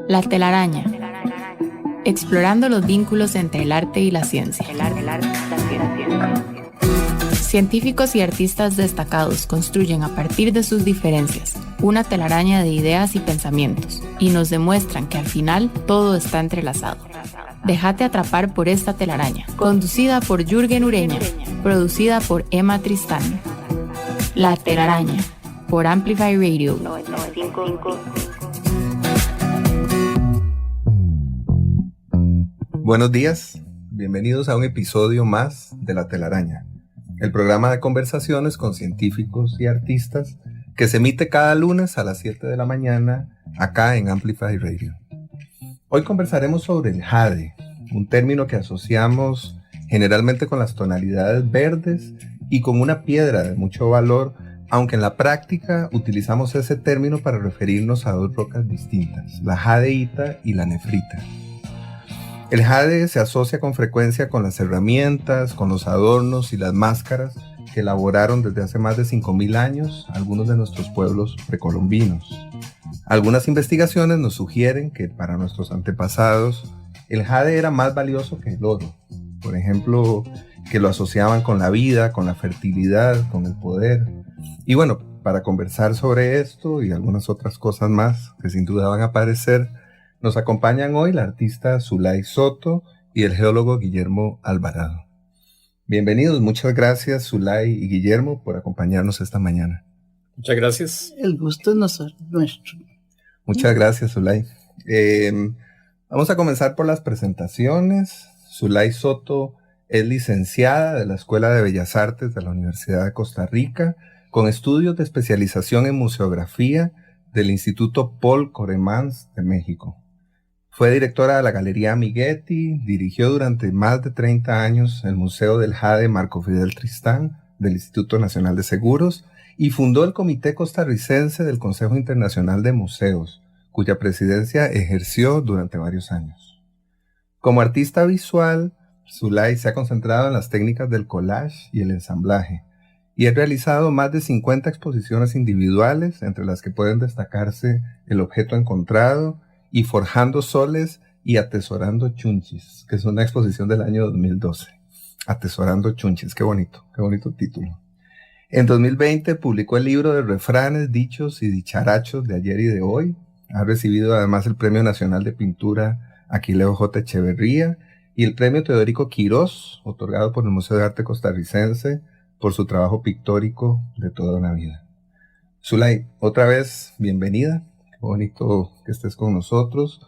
La telaraña. Explorando los vínculos entre el arte y la ciencia. Científicos y artistas destacados construyen a partir de sus diferencias una telaraña de ideas y pensamientos y nos demuestran que al final todo está entrelazado. Déjate atrapar por esta telaraña, conducida por Jürgen Ureña, producida por Emma Tristán. La telaraña, por Amplify Radio 95.5. Buenos días, bienvenidos a un episodio más de La Telaraña, el programa de conversaciones con científicos y artistas que se emite cada lunes a las 7 de la mañana acá en Amplify Radio. Hoy conversaremos sobre el jade, un término que asociamos generalmente con las tonalidades verdes y con una piedra de mucho valor, aunque en la práctica utilizamos ese término para referirnos a dos rocas distintas, la jadeíta y la nefrita. El jade se asocia con frecuencia con las herramientas, con los adornos y las máscaras que elaboraron desde hace más de 5.000 años algunos de nuestros pueblos precolombinos. Algunas investigaciones nos sugieren que para nuestros antepasados el jade era más valioso que el oro. Por ejemplo, que lo asociaban con la vida, con la fertilidad, con el poder. Y bueno, para conversar sobre esto y algunas otras cosas más que sin duda van a aparecer, nos acompañan hoy la artista Zulay Soto y el geólogo Guillermo Alvarado. Bienvenidos, muchas gracias Zulay y Guillermo por acompañarnos esta mañana. Muchas gracias. El gusto es nuestro. Muchas gracias, Zulay. Vamos a comenzar por las presentaciones. Zulay Soto es licenciada de la Escuela de Bellas Artes de la Universidad de Costa Rica, con estudios de especialización en museografía del Instituto Paul Coremans de México. Fue directora de la Galería Amiguetti, dirigió durante más de 30 años el Museo del Jade Marco Fidel Tristán del Instituto Nacional de Seguros y fundó el Comité Costarricense del Consejo Internacional de Museos, cuya presidencia ejerció durante varios años. Como artista visual, Zulay se ha concentrado en las técnicas del collage y el ensamblaje, y ha realizado más de 50 exposiciones individuales, entre las que pueden destacarse El objeto encontrado y Forjando soles y Atesorando chunchis, que es una exposición del año 2012. Atesorando chunchis, qué bonito título. En 2020 publicó el libro de refranes, dichos y dicharachos de ayer y de hoy. Ha recibido además el Premio Nacional de Pintura Aquileo J. Echeverría y el Premio Teodorico Quirós, otorgado por el Museo de Arte Costarricense por su trabajo pictórico de toda una vida. Zulay, otra vez bienvenida. Qué bonito que estés con nosotros.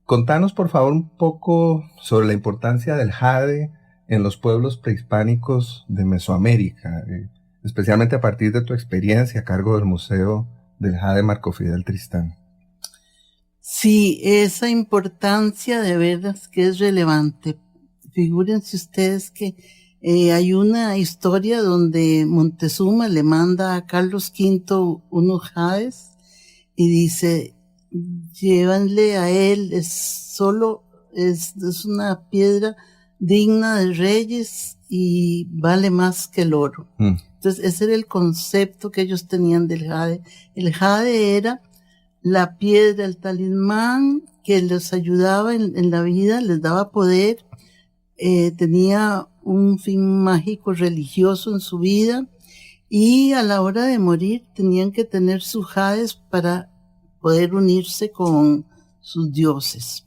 Contanos, por favor, un poco sobre la importancia del jade en los pueblos prehispánicos de Mesoamérica, especialmente a partir de tu experiencia a cargo del Museo del Jade Marco Fidel Tristán. Sí, esa importancia de veras que es relevante. Figúrense ustedes que hay una historia donde Montezuma le manda a Carlos V unos jades y dice, llévanle a él, es una piedra digna de reyes y vale más que el oro. Entonces ese era el concepto que ellos tenían del jade. El jade era la piedra, el talismán que les ayudaba en la vida, les daba poder, tenía un fin mágico religioso en su vida y a la hora de morir tenían que tener sus jades para poder unirse con sus dioses.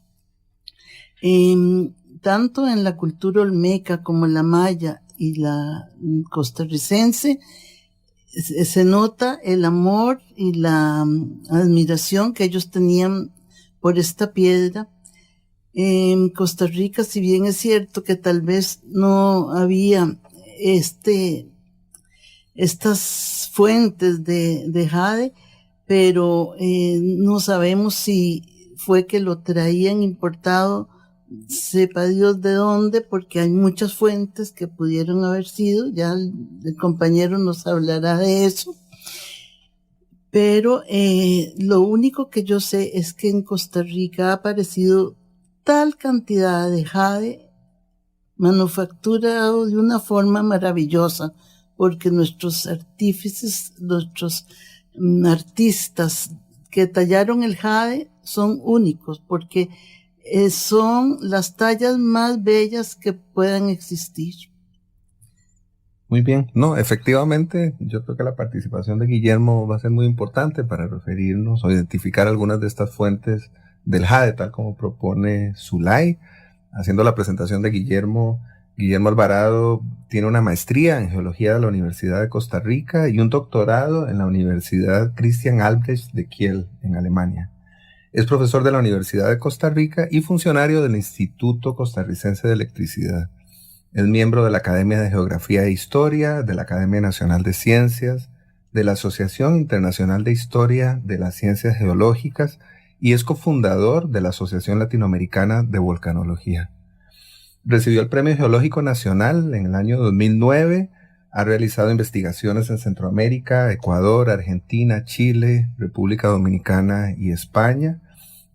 Tanto en la cultura olmeca como la maya y la costarricense se nota el amor y la admiración que ellos tenían por esta piedra. En Costa Rica, si bien es cierto que tal vez no había estas fuentes de jade, pero no sabemos si fue que lo traían importado, sepa Dios de dónde, porque hay muchas fuentes que pudieron haber sido, ya el compañero nos hablará de eso. Pero lo único que yo sé es que en Costa Rica ha aparecido tal cantidad de jade manufacturado de una forma maravillosa, porque nuestros artífices, nuestros artistas que tallaron el jade son únicos porque son las tallas más bellas que puedan existir. Muy bien. No, efectivamente, yo creo que la participación de Guillermo va a ser muy importante para referirnos o identificar algunas de estas fuentes del jade, tal como propone Zulay. Haciendo la presentación de Guillermo Alvarado tiene una maestría en geología de la Universidad de Costa Rica y un doctorado en la Universidad Christian Albrecht de Kiel, en Alemania. Es profesor de la Universidad de Costa Rica y funcionario del Instituto Costarricense de Electricidad. Es miembro de la Academia de Geografía e Historia, de la Academia Nacional de Ciencias, de la Asociación Internacional de Historia de las Ciencias Geológicas y es cofundador de la Asociación Latinoamericana de Volcanología. Recibió el Premio Geológico Nacional en el año 2009, ha realizado investigaciones en Centroamérica, Ecuador, Argentina, Chile, República Dominicana y España.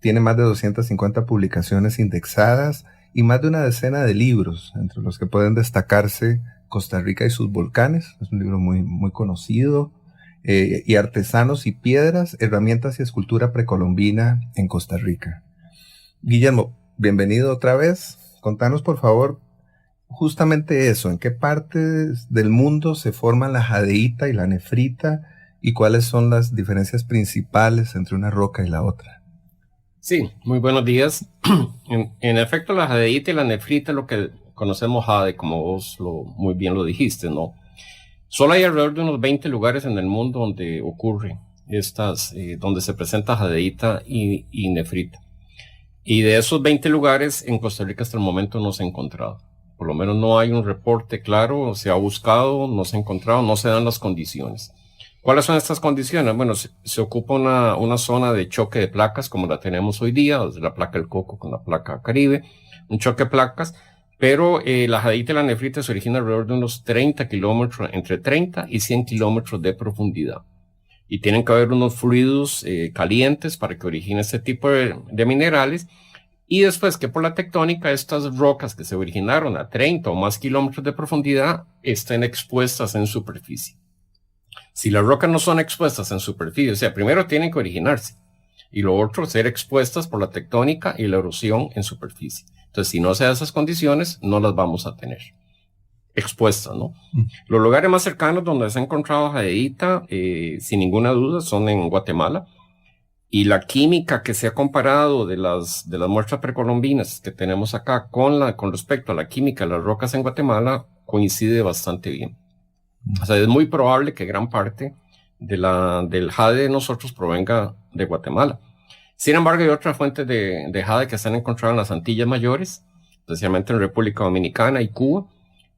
Tiene más de 250 publicaciones indexadas y más de una decena de libros, entre los que pueden destacarse Costa Rica y sus volcanes, es un libro muy, muy conocido, y Artesanos y Piedras, Herramientas y Escultura Precolombina en Costa Rica. Guillermo, bienvenido otra vez. Contanos, por favor, justamente eso, ¿en qué partes del mundo se forman la jadeíta y la nefrita y cuáles son las diferencias principales entre una roca y la otra? Sí, muy buenos días. En efecto, la jadeíta y la nefrita es lo que conocemos jade, como vos muy bien lo dijiste, ¿no? Solo hay alrededor de unos 20 lugares en el mundo donde ocurre donde se presenta jadeíta y nefrita. Y de esos 20 lugares, en Costa Rica hasta el momento no se ha encontrado. Por lo menos no hay un reporte claro, se ha buscado, no se ha encontrado, no se dan las condiciones. ¿Cuáles son estas condiciones? Bueno, se ocupa una zona de choque de placas como la tenemos hoy día, desde la placa del Coco con la placa Caribe, un choque de placas, pero la jadeíta y la nefrita se originan alrededor de unos 30 kilómetros, entre 30 y 100 kilómetros de profundidad. Y tienen que haber unos fluidos calientes para que origine este tipo de minerales. Y después que por la tectónica estas rocas que se originaron a 30 o más kilómetros de profundidad estén expuestas en superficie. Si las rocas no son expuestas en superficie, o sea, primero tienen que originarse y lo otro ser expuestas por la tectónica y la erosión en superficie. Entonces, si no se dan esas condiciones, no las vamos a tener expuestas, ¿no? Los lugares más cercanos donde se ha encontrado jadeíta, sin ninguna duda, son en Guatemala. Y la química que se ha comparado de las muestras precolombinas que tenemos acá con respecto a la química de las rocas en Guatemala coincide bastante bien. O sea, es muy probable que gran parte del jade de nosotros provenga de Guatemala. Sin embargo, hay otras fuentes de jade que se han encontrado en las Antillas Mayores, especialmente en República Dominicana y Cuba,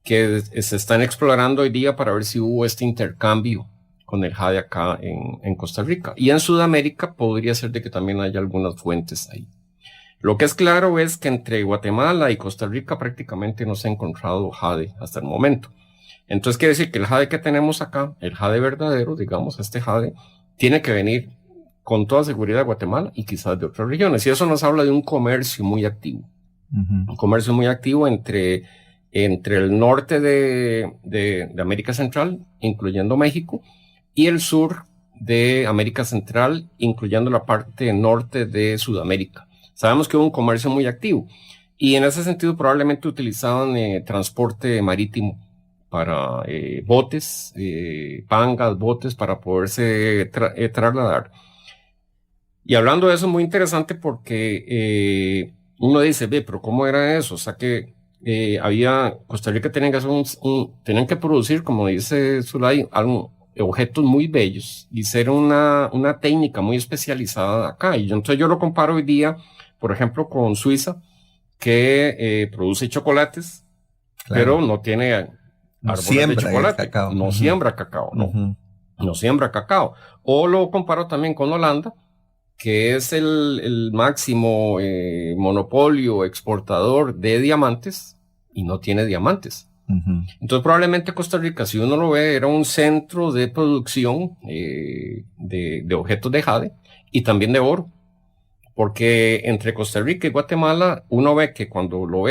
que se están explorando hoy día para ver si hubo este intercambio con el jade acá en Costa Rica. Y en Sudamérica podría ser de que también haya algunas fuentes ahí. Lo que es claro es que entre Guatemala y Costa Rica prácticamente no se ha encontrado jade hasta el momento. Entonces quiere decir que el jade que tenemos acá, el jade verdadero, digamos, este jade, tiene que venir con toda seguridad de Guatemala y quizás de otras regiones. Y eso nos habla de un comercio muy activo. Un comercio muy activo entre el norte de América Central, incluyendo México, y el sur de América Central, incluyendo la parte norte de Sudamérica. Sabemos que hubo un comercio muy activo y en ese sentido probablemente utilizaban transporte marítimo para botes, pangas, botes para poderse trasladar. Y hablando de eso es muy interesante porque uno dice, pero ¿cómo era eso? O sea que Costa Rica tenía que hacer tenían que producir, como dice Zulay, objetos muy bellos y ser una técnica muy especializada acá. Y entonces yo lo comparo hoy día, por ejemplo, con Suiza, que produce chocolates, claro, pero no tiene árboles de chocolate, no siembra cacao, no siembra cacao. O lo comparo también con Holanda, que es el máximo monopolio exportador de diamantes y no tiene diamantes. Entonces probablemente Costa Rica, si uno lo ve, era un centro de producción de objetos de jade y también de oro, porque entre Costa Rica y Guatemala uno ve que cuando lo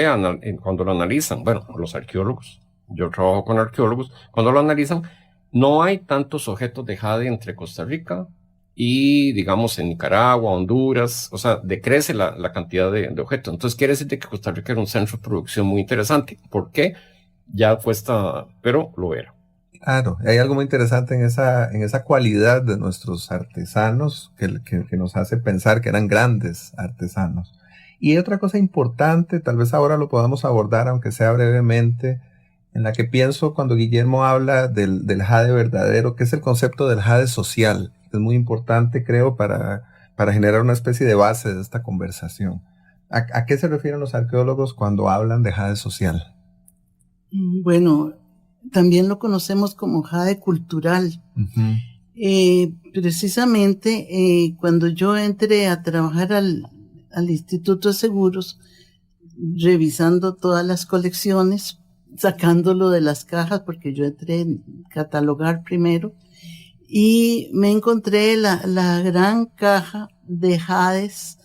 analizan, bueno, los arqueólogos, yo trabajo con arqueólogos, cuando lo analizan, no hay tantos objetos de jade entre Costa Rica y digamos en Nicaragua, Honduras, o sea, decrece la cantidad de objetos. Entonces quiere decir que Costa Rica era un centro de producción muy interesante. ¿Por qué? Ya cuesta, pero lo era. Claro, hay algo muy interesante en esa cualidad de nuestros artesanos que nos hace pensar que eran grandes artesanos. Y hay otra cosa importante, tal vez ahora lo podamos abordar, aunque sea brevemente, en la que pienso cuando Guillermo habla del jade verdadero, que es el concepto del jade social. Es muy importante, creo, para generar una especie de base de esta conversación. ¿A qué se refieren los arqueólogos cuando hablan de jade social? Bueno, también lo conocemos como jade cultural. Precisamente cuando yo entré a trabajar al Instituto de Seguros, revisando todas las colecciones, sacándolo de las cajas, porque yo entré a catalogar primero, y me encontré la gran caja de jades.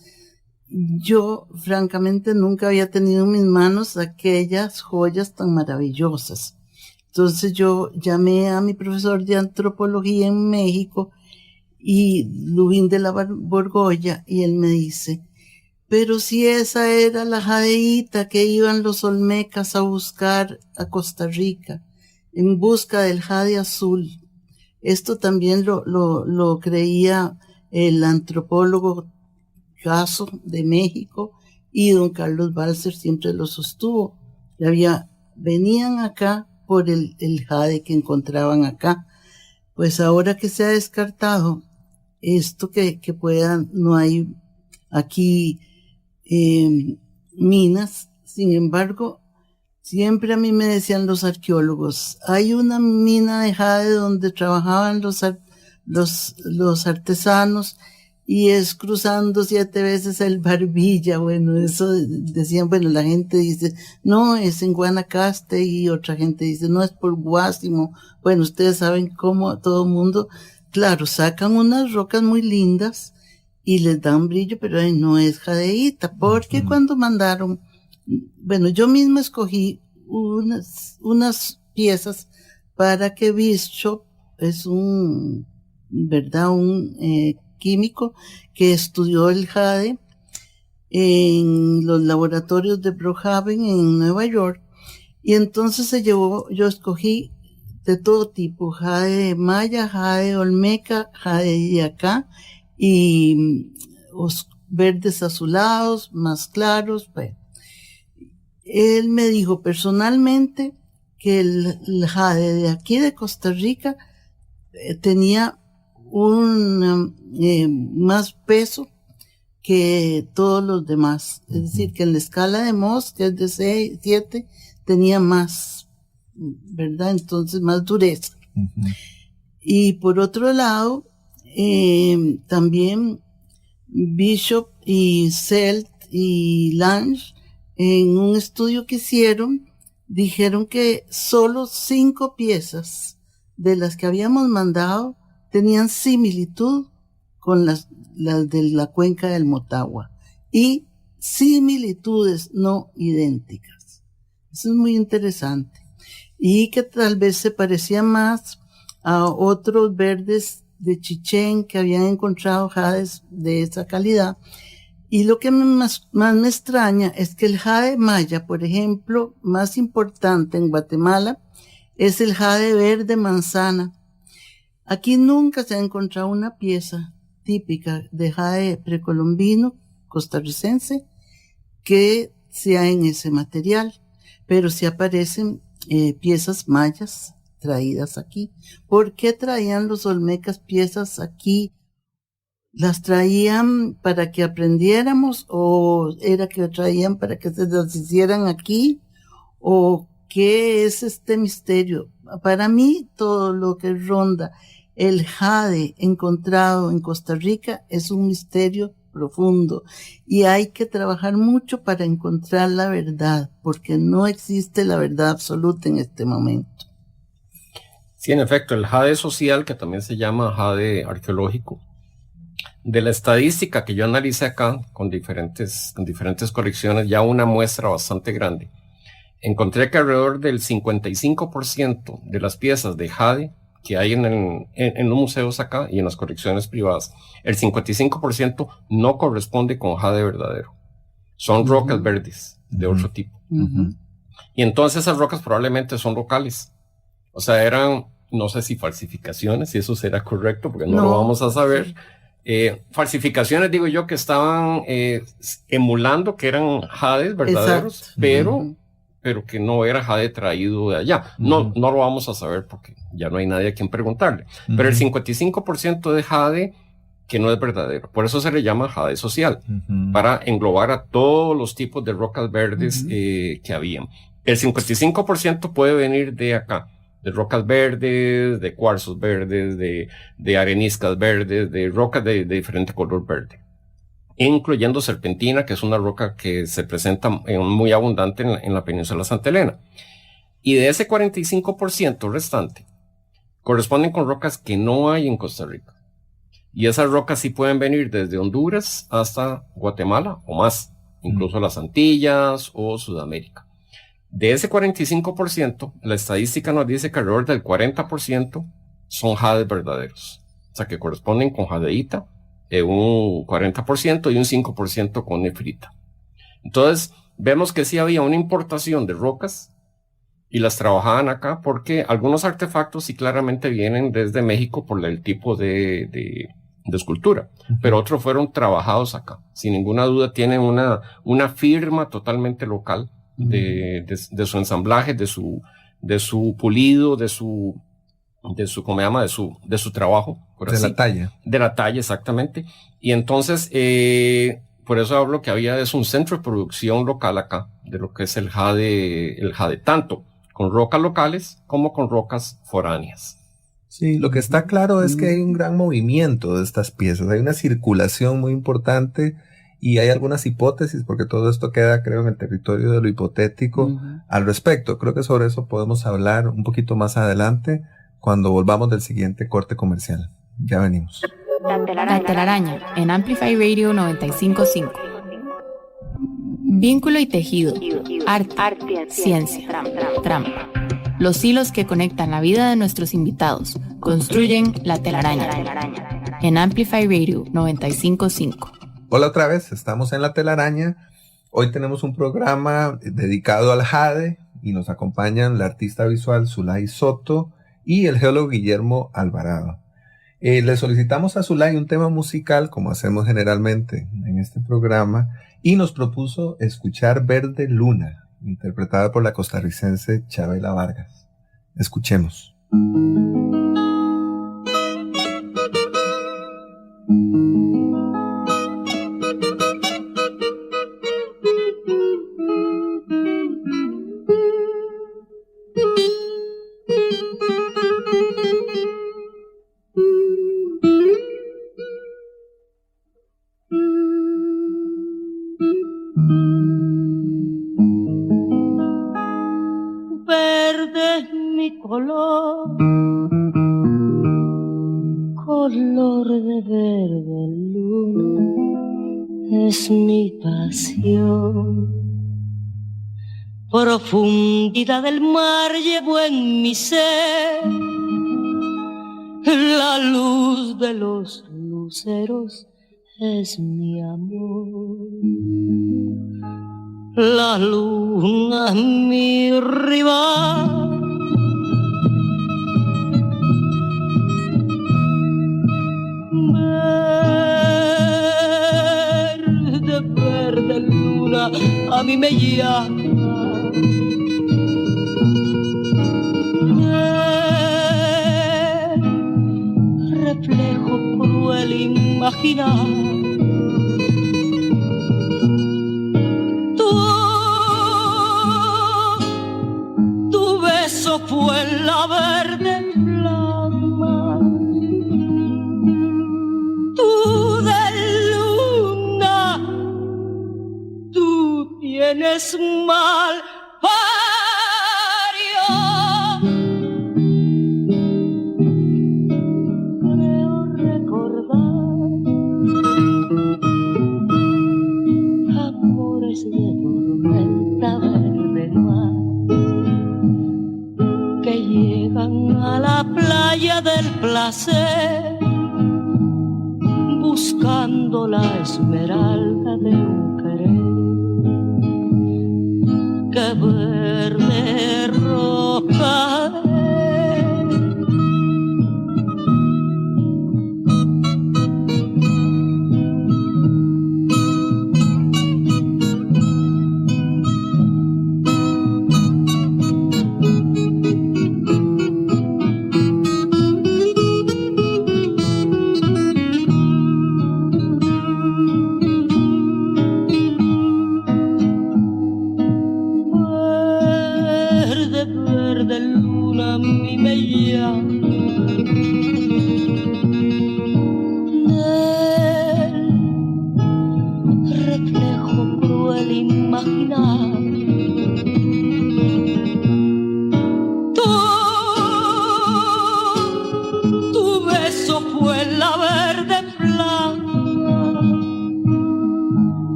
Yo, francamente, nunca había tenido en mis manos aquellas joyas tan maravillosas. Entonces yo llamé a mi profesor de antropología en México, y Lubín de la Borgoya, y él me dice, pero si esa era la jadeíta que iban los olmecas a buscar a Costa Rica, en busca del jade azul. Esto también lo creía el antropólogo Caso de México, y don Carlos Balser siempre lo sostuvo. Venían acá por el jade que encontraban acá. Pues ahora que se ha descartado esto que puedan, no hay aquí minas. Sin embargo, siempre a mí me decían los arqueólogos, hay una mina de jade donde trabajaban los artesanos, y es cruzando 7 veces el Barbilla. Bueno, eso decían, bueno, la gente dice, no, es en Guanacaste, y otra gente dice, no, es por Guásimo. Bueno, ustedes saben cómo todo el mundo, claro, sacan unas rocas muy lindas y les dan brillo, pero no es jadeíta, porque cuando mandaron, bueno, yo misma escogí unas piezas para que Bishop, es un químico que estudió el jade en los laboratorios de Brookhaven en Nueva York, y entonces yo escogí de todo tipo, jade maya, jade olmeca, jade de acá, y verdes azulados, más claros. Bueno, él me dijo personalmente que el jade de aquí de Costa Rica tenía más peso que todos los demás. Es decir, que en la escala de Mohs, que es de 7, tenía más, ¿verdad? Entonces, más dureza. Y por otro lado, también Bishop y Selt y Lange, en un estudio que hicieron, dijeron que solo 5 piezas de las que habíamos mandado tenían similitud con las de la cuenca del Motagua, y similitudes no idénticas. Eso es muy interesante. Y que tal vez se parecía más a otros verdes de Chichén que habían encontrado jades de esa calidad. Y lo que más me extraña es que el jade maya, por ejemplo, más importante en Guatemala, es el jade verde manzana. Aquí nunca se ha encontrado una pieza típica de jade precolombino costarricense que sea en ese material, pero sí aparecen piezas mayas traídas aquí. ¿Por qué traían los olmecas piezas aquí? ¿Las traían para que aprendiéramos, o era que traían para que se las hicieran aquí? ¿O qué es este misterio? Para mí, todo lo que ronda el jade encontrado en Costa Rica es un misterio profundo, y hay que trabajar mucho para encontrar la verdad, porque no existe la verdad absoluta en este momento. Sí, en efecto, el jade social, que también se llama jade arqueológico, de la estadística que yo analicé acá con diferentes colecciones, ya una muestra bastante grande, encontré que alrededor del 55% de las piezas de jade que hay en los museos acá y en las colecciones privadas, el 55% no corresponde con jade verdadero. Son rocas verdes de otro tipo. Y entonces esas rocas probablemente son locales. O sea, eran, no sé si falsificaciones, si eso será correcto, porque no lo vamos a saber. Falsificaciones, digo yo, que estaban emulando que eran jades verdaderos, pero que no era jade traído de allá. No lo vamos a saber porque ya no hay nadie a quien preguntarle. Pero el 55% de jade que no es verdadero. Por eso se le llama jade social, para englobar a todos los tipos de rocas verdes que habían. El 55% puede venir de acá, de rocas verdes, de cuarzos verdes, de areniscas verdes, de rocas de diferente color verde, incluyendo serpentina, que es una roca que se presenta muy abundante en la península de Santa Elena. Y de ese 45% restante, corresponden con rocas que no hay en Costa Rica. Y esas rocas sí pueden venir desde Honduras hasta Guatemala o más, incluso las Antillas o Sudamérica. De ese 45%, la estadística nos dice que alrededor del 40% son jades verdaderos. O sea, que corresponden con jadeíta, un 40% y un 5% con nefrita. Entonces, vemos que sí había una importación de rocas y las trabajaban acá porque algunos artefactos sí claramente vienen desde México por el tipo de escultura, pero otros fueron trabajados acá. Sin ninguna duda tienen una firma totalmente local de su ensamblaje, de su pulido, de su ¿cómo se llama? De su trabajo. La talla. De la talla, exactamente. Y entonces, por eso hablo que es un centro de producción local acá, de lo que es el jade, tanto con rocas locales como con rocas foráneas. Sí, lo que está claro es que hay un gran movimiento de estas piezas, hay una circulación muy importante y hay algunas hipótesis, porque todo esto queda, creo, en el territorio de lo hipotético al respecto. Creo que sobre eso podemos hablar un poquito más adelante cuando volvamos del siguiente corte comercial. Ya venimos. La telaraña en Amplify Radio 95.5. Vínculo y tejido, arte, ciencia, trama. Los hilos que conectan la vida de nuestros invitados construyen la telaraña en Amplify Radio 95.5. Hola otra vez, estamos en La Telaraña. Hoy tenemos un programa dedicado al jade y nos acompañan la artista visual Zulay Soto y el geólogo Guillermo Alvarado. Le solicitamos a Zulay un tema musical, como hacemos generalmente en este programa, y nos propuso escuchar Verde Luna, interpretada por la costarricense Chabela Vargas. Escuchemos. Color de verde luna es mi pasión. Profundidad del mar llevo en mi ser, la luz de los luceros es mi amor. La luna es mi rival, verde luna a mí me llama. Reflejo cruel imaginar. Tu beso fue en la verde flama. Tienes mal pario. Creo recordar amores de tormenta verde mar que llegan a la playa placer, buscando la esmeralda de un querer que verde roja es.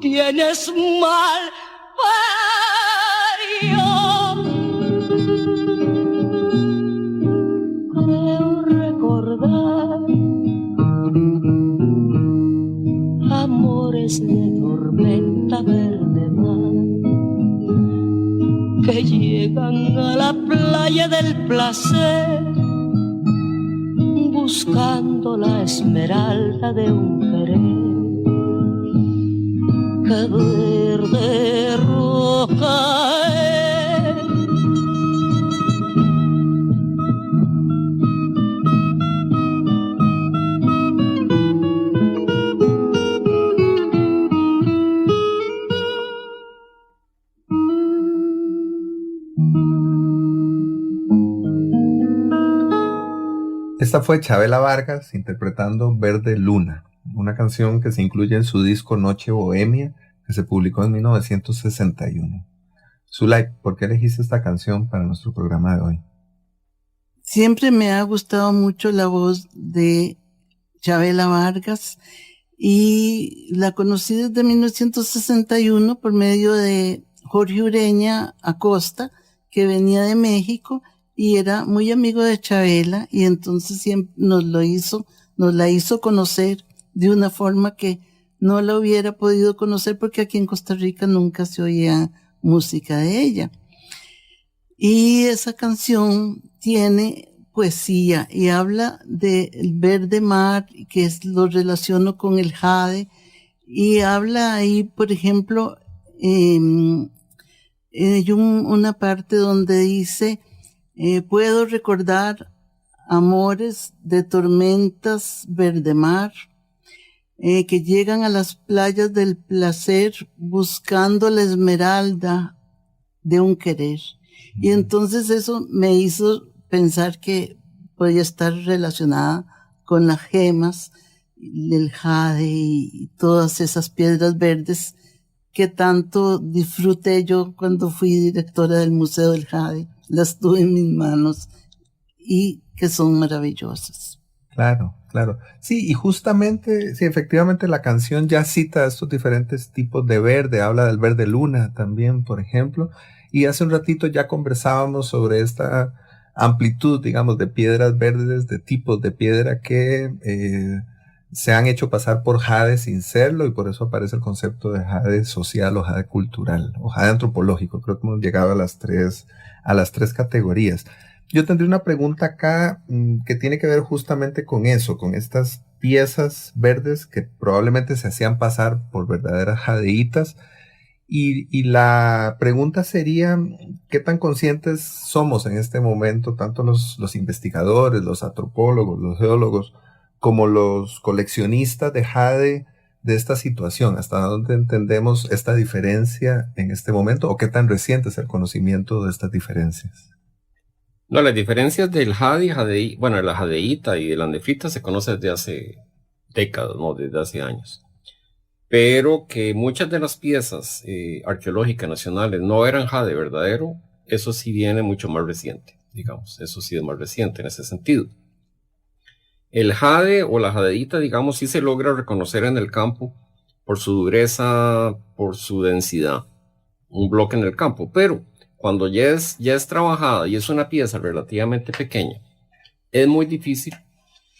Tienes mal parió. Creo recordar amores de tormenta verde mar que llegan a la playa del placer buscando la esmeralda de un querer que verde roja es. Esta fue Chavela Vargas interpretando Verde Luna, una canción que se incluye en su disco Noche Bohemia, que se publicó en 1961. Zulay, ¿por qué elegiste esta canción para nuestro programa de hoy? Siempre me ha gustado mucho la voz de Chavela Vargas y la conocí desde 1961 por medio de Jorge Ureña Acosta, que venía de México y era muy amigo de Chavela, y entonces siempre nos la hizo conocer de una forma que no la hubiera podido conocer porque aquí en Costa Rica nunca se oía música de ella. Y esa canción tiene poesía y habla del verde mar, que lo relaciono con el jade, y habla ahí, por ejemplo, hay una parte donde dice, puedo recordar amores de tormentas verde mar, que llegan a las playas del placer buscando la esmeralda de un querer. Y entonces eso me hizo pensar que podía estar relacionada con las gemas, el jade y todas esas piedras verdes que tanto disfruté yo cuando fui directora del Museo del Jade. Las tuve en mis manos y que son maravillosas. Claro, claro. Sí, y justamente, sí, efectivamente la canción ya cita estos diferentes tipos de verde, habla del verde luna también, por ejemplo, y hace un ratito ya conversábamos sobre esta amplitud, digamos, de piedras verdes, de tipos de piedra que se han hecho pasar por jade sin serlo, y por eso aparece el concepto de jade social o jade cultural o jade antropológico. Creo que hemos llegado a las tres categorías. Yo tendría una pregunta acá que tiene que ver justamente con eso, con estas piezas verdes que probablemente se hacían pasar por verdaderas jadeitas. Y la pregunta sería, ¿qué tan conscientes somos en este momento, tanto los investigadores, los antropólogos, los geólogos, como los coleccionistas de jade, de esta situación? ¿Hasta dónde entendemos esta diferencia en este momento? ¿O qué tan reciente es el conocimiento de estas diferencias? No, las diferencias del jade, bueno, la jadeíta y de la nefrita se conocen desde hace décadas, no, desde hace años. Pero que muchas de las piezas arqueológicas nacionales no eran jade verdadero, eso sí viene mucho más reciente, digamos, eso sí es más reciente en ese sentido. El jade o la jadeíta, digamos, sí se logra reconocer en el campo por su dureza, por su densidad, un bloque en el campo, pero cuando ya es trabajada y es una pieza relativamente pequeña, es muy difícil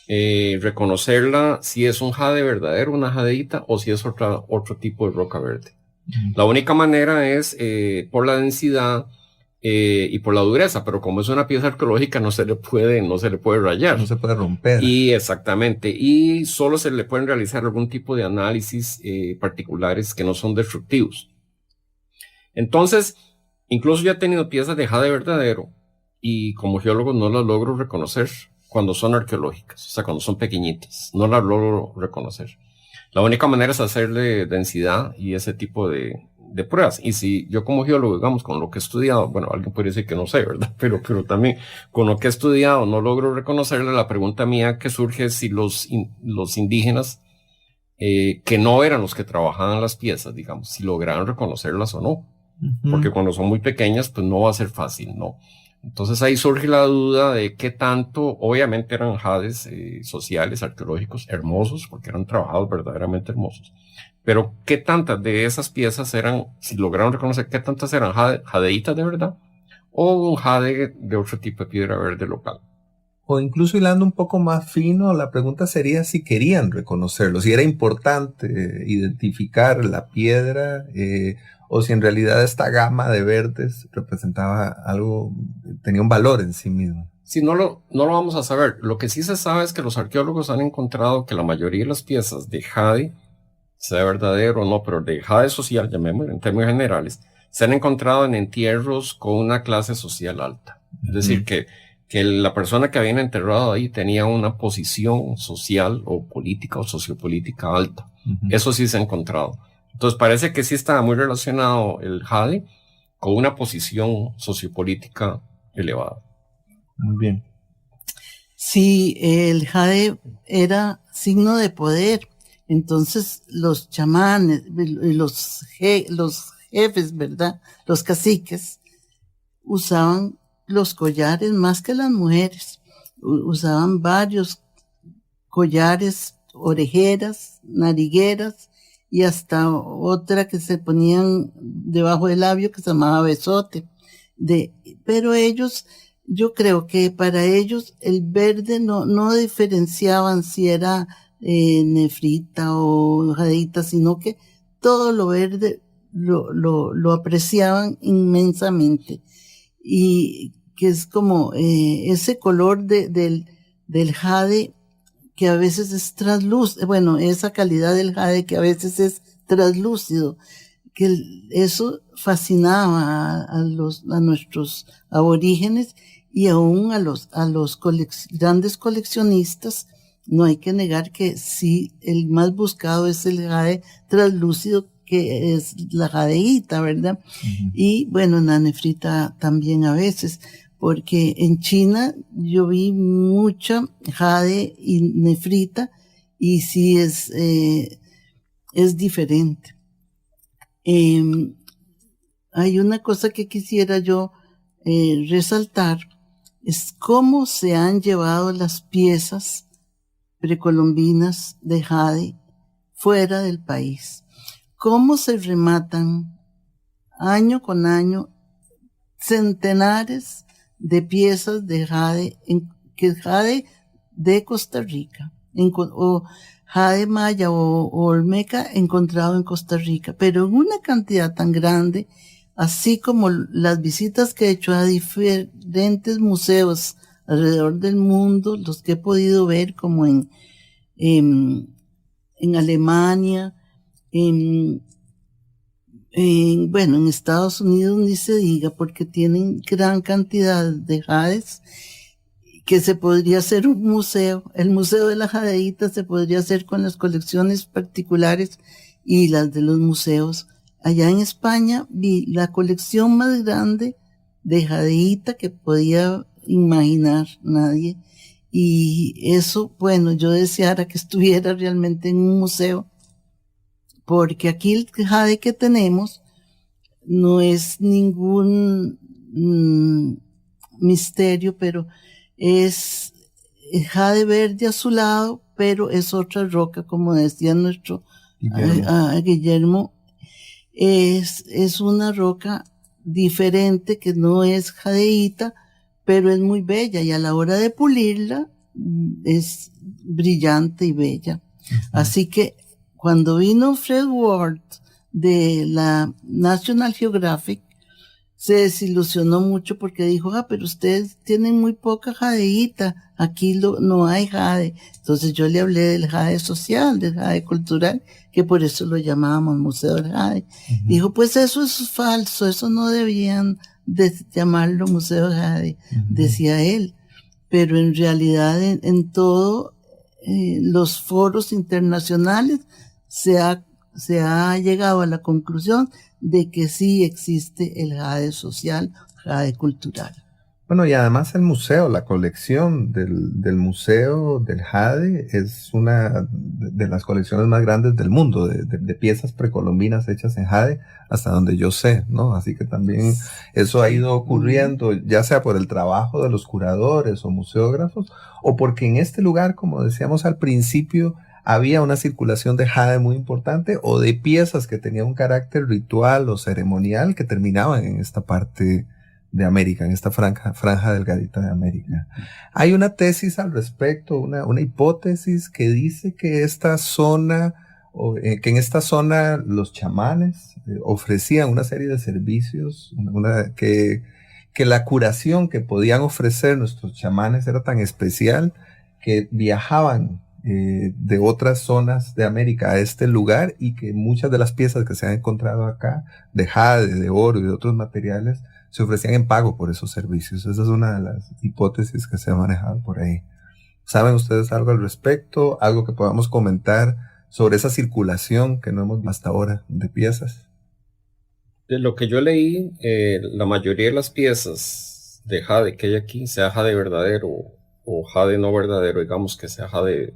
reconocerla si es un jade verdadero, una jadeíta, o si es otro tipo de roca verde. La única manera es por la densidad y por la dureza, pero como es una pieza arqueológica no se le puede rayar. No se puede romper. Y exactamente, y solo se le pueden realizar algún tipo de análisis particulares que no son destructivos. Entonces, incluso yo he tenido piezas de jade verdadero y como geólogo no las logro reconocer cuando son arqueológicas, o sea, cuando son pequeñitas, no las logro reconocer. La única manera es hacerle densidad y ese tipo de pruebas. Y si yo como geólogo, digamos, con lo que he estudiado, bueno, alguien podría decir que no sé, ¿verdad? Pero también con lo que he estudiado no logro reconocerle, la pregunta mía que surge es si los indígenas, que no eran los que trabajaban las piezas, digamos, si lograron reconocerlas o no. Porque cuando son muy pequeñas, pues no va a ser fácil, ¿no? Entonces ahí surge la duda de qué tanto, obviamente eran jades sociales, arqueológicos, hermosos, porque eran trabajados verdaderamente hermosos, pero qué tantas de esas piezas eran, si lograron reconocer qué tantas eran jadeitas de verdad, o un jade de otro tipo de piedra verde local. O incluso hilando un poco más fino, la pregunta sería si querían reconocerlo, si era importante identificar la piedra, o si en realidad esta gama de verdes representaba algo, tenía un valor en sí mismo. Sí, no lo vamos a saber. Lo que sí se sabe es que los arqueólogos han encontrado que la mayoría de las piezas de jade, sea verdadero o no, pero de jade social, llamémoslo en términos generales, se han encontrado en entierros con una clase social alta. Es decir, que la persona que habían enterrado ahí tenía una posición social o política o sociopolítica alta. Eso sí se ha encontrado. Entonces parece que sí está muy relacionado el jade con una posición sociopolítica elevada. Muy bien. Sí, el jade era signo de poder. Entonces los chamanes, los jefes, ¿verdad? Los caciques usaban los collares más que las mujeres. Usaban varios collares, orejeras, narigueras y hasta otra que se ponían debajo del labio que se llamaba besote. Pero ellos, yo creo que para ellos el verde no diferenciaban si era nefrita o jadeíta, sino que todo lo verde lo apreciaban inmensamente. Y que es como ese color del jade que a veces es translúcido, bueno, esa calidad del jade que a veces es translúcido, que eso fascinaba a nuestros aborígenes y aún a los grandes coleccionistas. No hay que negar que sí, el más buscado es el jade translúcido, que es la jadeíta, ¿verdad? Y bueno, la nefrita también a veces, porque en China yo vi mucha jade y nefrita y sí es diferente. Hay una cosa que quisiera yo resaltar, es cómo se han llevado las piezas precolombinas de jade fuera del país. Cómo se rematan año con año centenares de piezas de jade, jade de Costa Rica, o jade maya o olmeca encontrado en Costa Rica, pero en una cantidad tan grande, así como las visitas que he hecho a diferentes museos alrededor del mundo, los que he podido ver como en Alemania, bueno, en Estados Unidos ni se diga, porque tienen gran cantidad de jades que se podría hacer un museo. El Museo de la Jadeíta se podría hacer con las colecciones particulares y las de los museos. Allá en España vi la colección más grande de jadeíta que podía imaginar nadie. Y eso, bueno, yo deseara que estuviera realmente en un museo, porque aquí el jade que tenemos no es ningún misterio, pero es jade verde azulado, pero es otra roca, como decía nuestro Guillermo, es una roca diferente que no es jadeíta, pero es muy bella y a la hora de pulirla es brillante y bella. Así que cuando vino Fred Ward de la National Geographic, se desilusionó mucho porque dijo, pero ustedes tienen muy poca jadeíta, aquí no hay jade. Entonces yo le hablé del jade social, del jade cultural, que por eso lo llamábamos Museo del Jade. Dijo, pues eso es falso, eso no debían de llamarlo Museo del Jade, decía él. Pero en realidad en todo los foros internacionales se ha llegado a la conclusión de que sí existe el jade social, jade cultural. Bueno, y además el museo, la colección del Museo del Jade es una de las colecciones más grandes del mundo, de piezas precolombinas hechas en jade, hasta donde yo sé, ¿no? Así que también eso ha ido ocurriendo, ya sea por el trabajo de los curadores o museógrafos, o porque en este lugar, como decíamos al principio, había una circulación de jade muy importante o de piezas que tenían un carácter ritual o ceremonial que terminaban en esta parte de América, en esta franja delgadita de América. Hay una tesis al respecto, una hipótesis que dice que esta zona, que en esta zona los chamanes ofrecían una serie de servicios, que la curación que podían ofrecer nuestros chamanes era tan especial que viajaban de otras zonas de América a este lugar y que muchas de las piezas que se han encontrado acá, de jade, de oro y de otros materiales, se ofrecían en pago por esos servicios. Esa es una de las hipótesis que se ha manejado por ahí. ¿Saben ustedes algo al respecto? ¿Algo que podamos comentar sobre esa circulación que no hemos visto hasta ahora de piezas? De lo que yo leí, la mayoría de las piezas de jade que hay aquí, sea jade verdadero o jade no verdadero, digamos que sea jade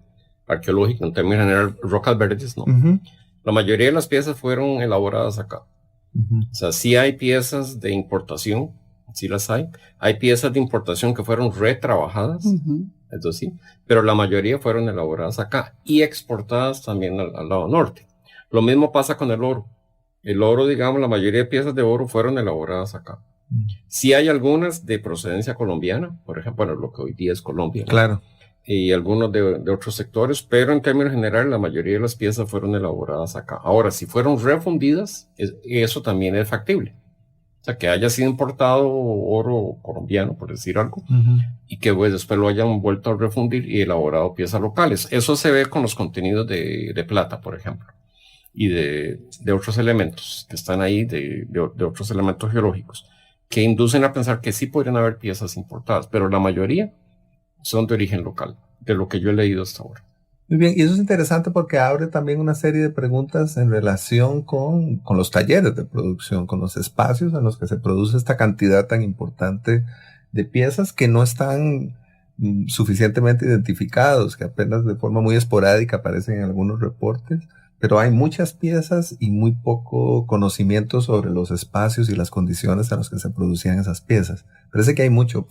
arqueológico, en términos generales, rocas verdes, ¿no? La mayoría de las piezas fueron elaboradas acá. O sea, sí hay piezas de importación, sí las hay. Hay piezas de importación que fueron retrabajadas, eso sí, pero la mayoría fueron elaboradas acá y exportadas también al lado norte. Lo mismo pasa con el oro. El oro, digamos, la mayoría de piezas de oro fueron elaboradas acá. Sí hay algunas de procedencia colombiana, por ejemplo, bueno, lo que hoy día es Colombia, ¿no? Claro. Y algunos de otros sectores, pero en términos generales la mayoría de las piezas fueron elaboradas acá. Ahora, si fueron refundidas, eso también es factible. O sea, que haya sido importado oro colombiano, por decir algo, y que pues, después lo hayan vuelto a refundir y elaborado piezas locales. Eso se ve con los contenidos de plata, por ejemplo, y de otros elementos que están ahí, de otros elementos geológicos, que inducen a pensar que sí podrían haber piezas importadas, pero la mayoría son de origen local, de lo que yo he leído hasta ahora. Muy bien, y eso es interesante porque abre también una serie de preguntas en relación con los talleres de producción, con los espacios en los que se produce esta cantidad tan importante de piezas que no están suficientemente identificados, que apenas de forma muy esporádica aparecen en algunos reportes, pero hay muchas piezas y muy poco conocimiento sobre los espacios y las condiciones en las que se producían esas piezas. Parece que hay mucho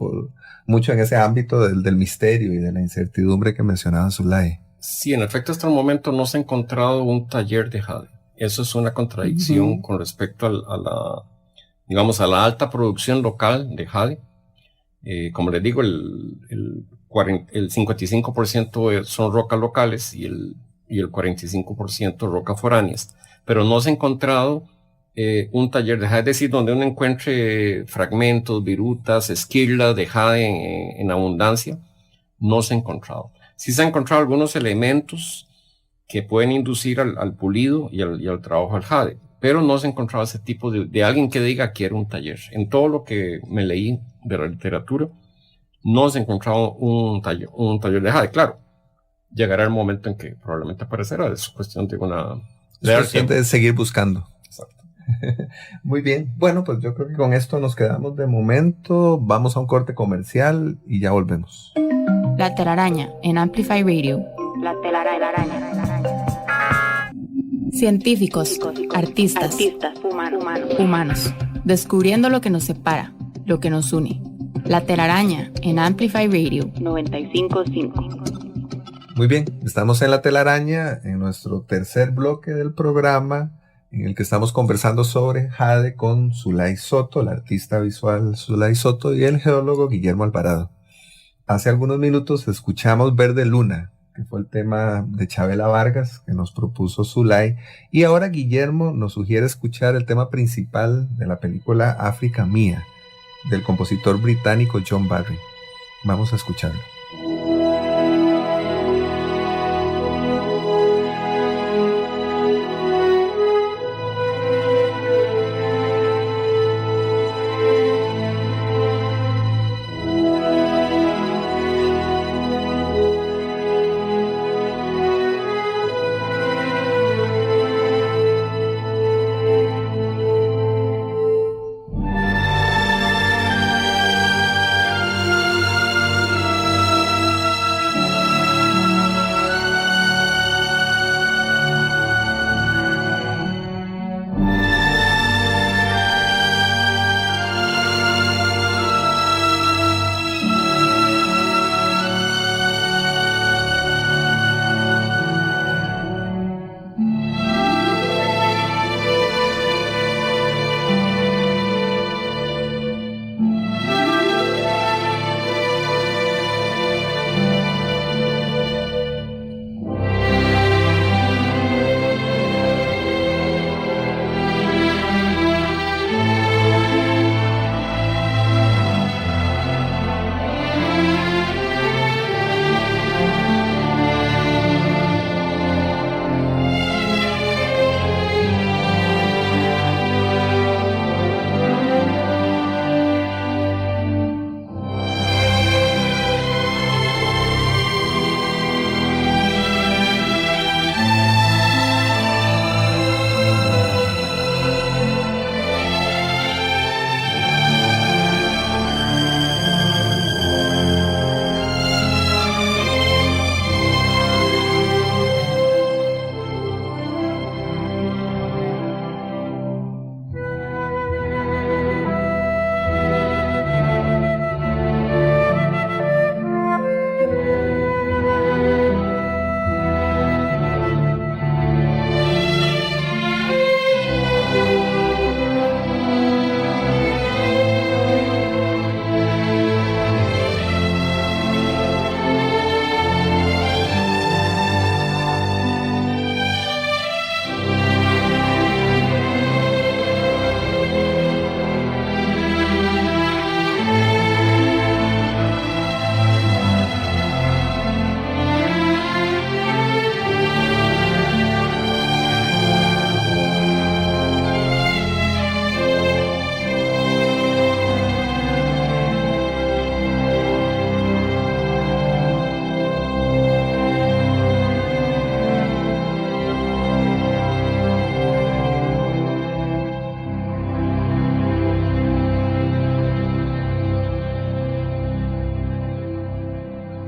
en ese ámbito del misterio y de la incertidumbre que mencionaba Zulay. Sí, en efecto, hasta el momento no se ha encontrado un taller de jade. Eso es una contradicción con respecto a la alta producción local de jade. Como les digo, el 55% son rocas locales y el 45% rocas foráneas, pero no se ha encontrado un taller de jade, es decir, donde uno encuentre fragmentos, virutas, esquirlas de jade en abundancia, no se ha encontrado. Sí se han encontrado algunos elementos que pueden inducir al pulido y al trabajo del jade, pero no se ha encontrado ese tipo de alguien que diga quiero un taller. En todo lo que me leí de la literatura, no se ha encontrado un taller de jade. Claro, llegará el momento en que probablemente aparecerá. Es cuestión de de seguir buscando. Exacto. Muy bien. Bueno, pues yo creo que con esto nos quedamos de momento. Vamos a un corte comercial y ya volvemos. La telaraña en Amplify Radio. La telaraña. Científicos, artistas, humanos, descubriendo lo que nos separa, lo que nos une. La telaraña en Amplify Radio 95.5. Muy bien, estamos en La Telaraña, en nuestro tercer bloque del programa, en el que estamos conversando sobre jade con Zulay Soto, la artista visual Zulay Soto, y el geólogo Guillermo Alvarado. Hace algunos minutos escuchamos Verde Luna, que fue el tema de Chavela Vargas que nos propuso Zulay, y ahora Guillermo nos sugiere escuchar el tema principal de la película África Mía, del compositor británico John Barry. Vamos a escucharlo.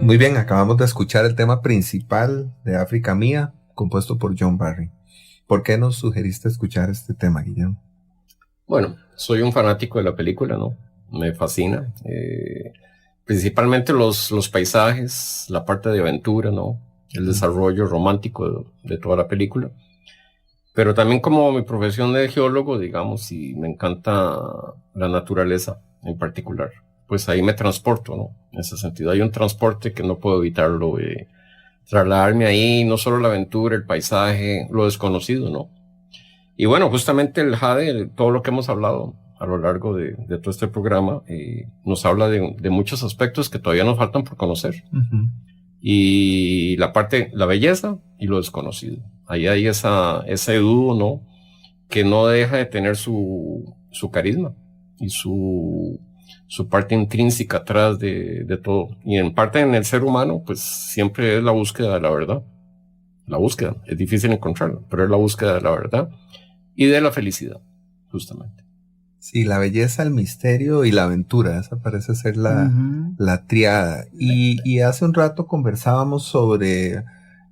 Muy bien, acabamos de escuchar el tema principal de África Mía, compuesto por John Barry. ¿Por qué nos sugeriste escuchar este tema, Guillermo? Bueno, soy un fanático de la película, ¿no? Me fascina. Principalmente los paisajes, la parte de aventura, ¿no? El desarrollo romántico de toda la película. Pero también como mi profesión de geólogo, digamos, y me encanta la naturaleza en particular, pues ahí me transporto, ¿no? En ese sentido, hay un transporte que no puedo evitarlo, trasladarme ahí, no solo la aventura, el paisaje, lo desconocido, ¿no? Y bueno, justamente el jade, todo lo que hemos hablado a lo largo de todo este programa, nos habla de muchos aspectos que todavía nos faltan por conocer. Uh-huh. Y la belleza y lo desconocido. Ahí hay ese dúo, ¿no? Que no deja de tener su carisma y su parte intrínseca atrás de todo. Y en parte en el ser humano, pues siempre es la búsqueda de la verdad. La búsqueda, es difícil encontrarla, pero es la búsqueda de la verdad y de la felicidad, justamente. Sí, la belleza, el misterio y la aventura, esa parece ser la triada. Y hace un rato conversábamos sobre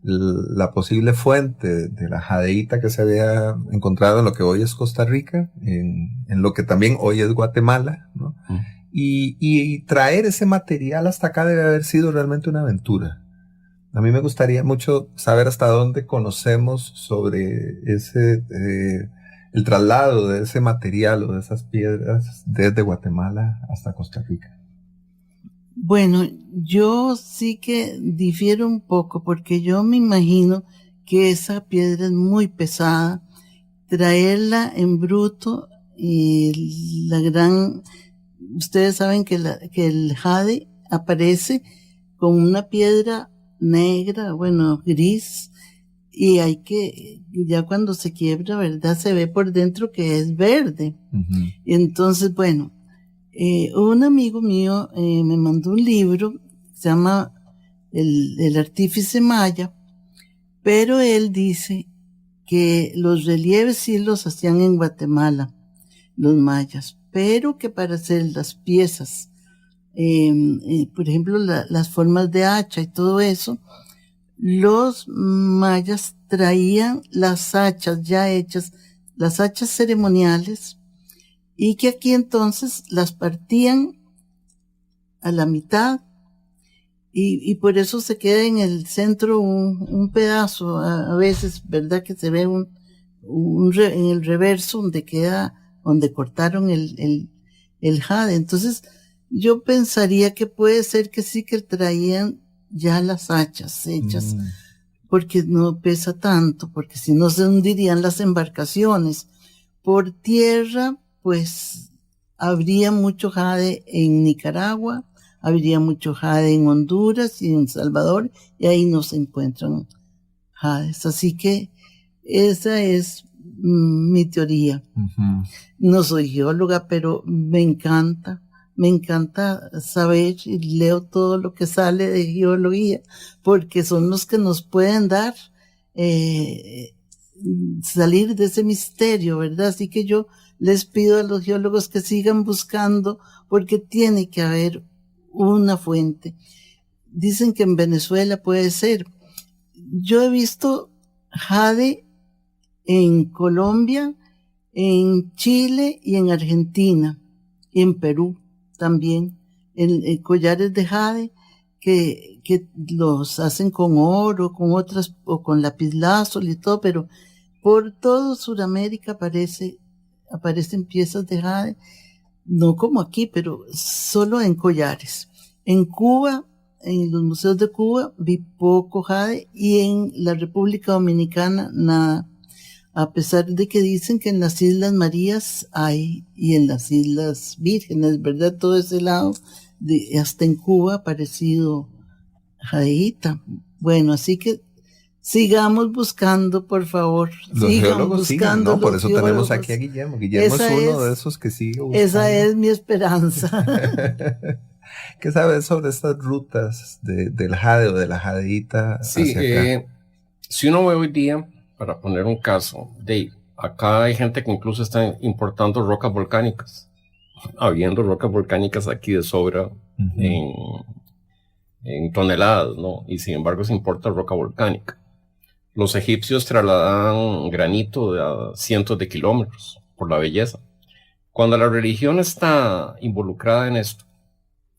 la posible fuente de la jadeíta que se había encontrado en lo que hoy es Costa Rica, en lo que también hoy es Guatemala, ¿no? Y traer ese material hasta acá debe haber sido realmente una aventura. A mí me gustaría mucho saber hasta dónde conocemos sobre el traslado de ese material o de esas piedras desde Guatemala hasta Costa Rica? Bueno, yo sí que difiero un poco porque yo me imagino que esa piedra es muy pesada. Traerla en bruto y ustedes saben que el jade aparece con una piedra negra, bueno, gris, y ya cuando se quiebra, ¿verdad? Se ve por dentro que es verde. Uh-huh. Entonces, bueno, un amigo mío me mandó un libro que se llama El Artífice Maya, pero él dice que los relieves sí los hacían en Guatemala, los mayas, pero que para hacer las piezas, por ejemplo, las formas de hacha y todo eso, los mayas traían las hachas ya hechas, las hachas ceremoniales, y que aquí entonces las partían a la mitad, y por eso se queda en el centro un pedazo, a veces, ¿verdad? Que se ve en el reverso donde cortaron el jade. Entonces, yo pensaría que puede ser que sí que traían ya las hachas hechas, porque no pesa tanto, porque si no se hundirían las embarcaciones. Por tierra, pues, habría mucho jade en Nicaragua, habría mucho jade en Honduras y en Salvador, y ahí no se encuentran jades. Así que esa es mi teoría. Uh-huh. No soy geóloga, pero me encanta saber y leo todo lo que sale de geología, porque son los que nos pueden dar salir de ese misterio, ¿verdad? Así que yo les pido a los geólogos que sigan buscando, porque tiene que haber una fuente. Dicen que en Venezuela puede ser. Yo he visto jade en Colombia, en Chile y en Argentina, y en Perú también, en collares de jade que los hacen con oro, con otras, o con lapislázuli y todo, pero por todo Sudamérica aparecen piezas de jade, no como aquí, pero solo en collares. En Cuba, en los museos de Cuba, vi poco jade, y en la República Dominicana nada. A pesar de que dicen que en las Islas Marías hay, y en las Islas Vírgenes, ¿verdad? Todo ese lado, hasta en Cuba ha aparecido jadeíta. Bueno, así que sigamos buscando, por favor. Los geólogos sigan, ¿no? Por eso tenemos aquí a Guillermo. Guillermo es uno de esos que sigue buscando. Esa es mi esperanza. ¿Qué sabes sobre estas rutas del jade o de la jadeíta sí, hacia acá? Si uno ve hoy día, para poner un caso, acá hay gente que incluso está importando rocas volcánicas, habiendo rocas volcánicas aquí de sobra en toneladas, ¿no? Y sin embargo se importa roca volcánica. Los egipcios trasladan granito de cientos de kilómetros por la belleza. Cuando la religión está involucrada en esto,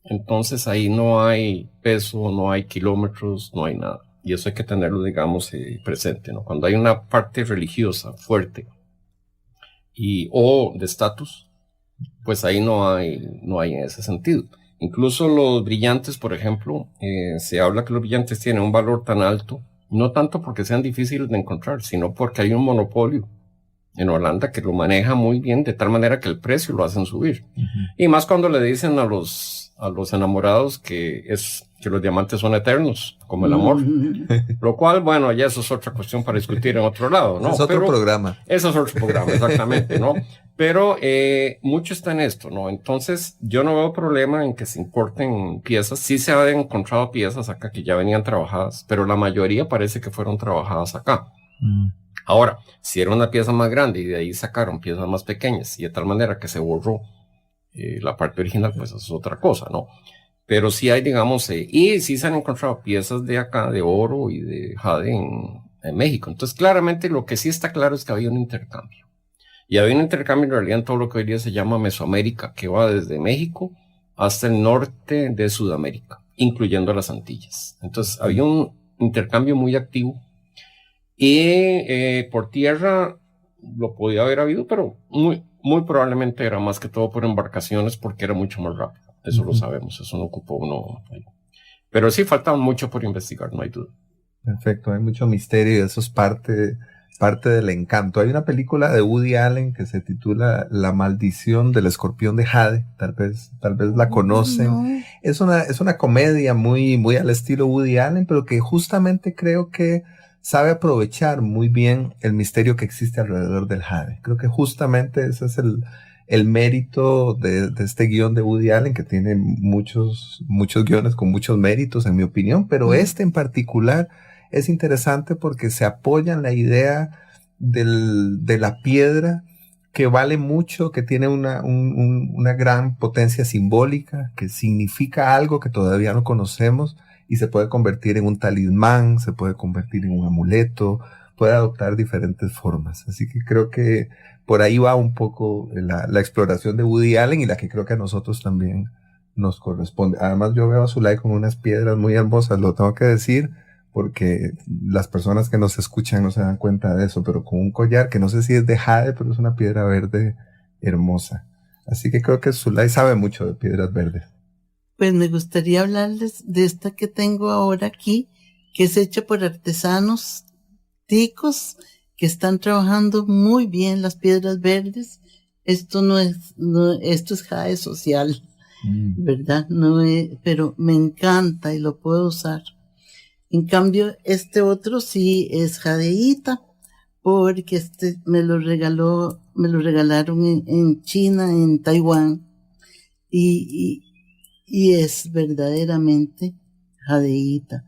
entonces ahí no hay peso, no hay kilómetros, no hay nada. Y eso hay que tenerlo, digamos, presente, ¿no? Cuando hay una parte religiosa fuerte o de estatus, pues ahí no hay en ese sentido. Incluso los brillantes, por ejemplo, se habla que los brillantes tienen un valor tan alto, no tanto porque sean difíciles de encontrar, sino porque hay un monopolio en Holanda que lo maneja muy bien, de tal manera que el precio lo hacen subir. Y más cuando le dicen a los enamorados que los diamantes son eternos, como el amor. Lo cual, bueno, ya eso es otra cuestión para discutir en otro lado, ¿no? Es otro programa. Eso es otro programa, exactamente, ¿no? Pero mucho está en esto, ¿no? Entonces, yo no veo problema en que se importen piezas. Sí se han encontrado piezas acá que ya venían trabajadas, pero la mayoría parece que fueron trabajadas acá. Ahora, si era una pieza más grande y de ahí sacaron piezas más pequeñas y de tal manera que se borró la parte original, pues eso es otra cosa, ¿no? Pero sí hay, digamos, y sí se han encontrado piezas de acá, de oro y de jade en México. Entonces, claramente lo que sí está claro es que había un intercambio. Y había un intercambio en realidad en todo lo que hoy día se llama Mesoamérica, que va desde México hasta el norte de Sudamérica, incluyendo las Antillas. Entonces, había un intercambio muy activo. Y por tierra, lo podía haber habido, pero muy probablemente era más que todo por embarcaciones porque era mucho más rápido. Eso lo sabemos, eso no ocupó uno. Pero sí falta mucho por investigar, no hay duda. Perfecto, hay mucho misterio y eso es parte del encanto. Hay una película de Woody Allen que se titula La maldición del escorpión de Jade, tal vez la conocen. No. Es una comedia muy al estilo Woody Allen, pero que justamente creo que sabe aprovechar muy bien el misterio que existe alrededor del jade. Creo que justamente ese es el mérito de este guión de Woody Allen, que tiene muchos guiones con muchos méritos, en mi opinión, pero este en particular es interesante porque se apoya en la idea de la piedra, que vale mucho, que tiene una gran potencia simbólica, que significa algo que todavía no conocemos y se puede convertir en un talismán, se puede convertir en un amuleto, puede adoptar diferentes formas. Así que creo que por ahí va un poco la exploración de Woody Allen y la que creo que a nosotros también nos corresponde. Además, yo veo a Zulay con unas piedras muy hermosas, lo tengo que decir, porque las personas que nos escuchan no se dan cuenta de eso, pero con un collar que no sé si es de jade, pero es una piedra verde hermosa. Así que creo que Zulay sabe mucho de piedras verdes. Pues me gustaría hablarles de esta que tengo ahora aquí, que es hecha por artesanos ticos que están trabajando muy bien las piedras verdes. Esto esto es jade social, ¿verdad? Pero me encanta y lo puedo usar. En cambio, este otro sí es jadeíta, porque me lo regalaron en China, en Taiwán, y es verdaderamente jadeíta,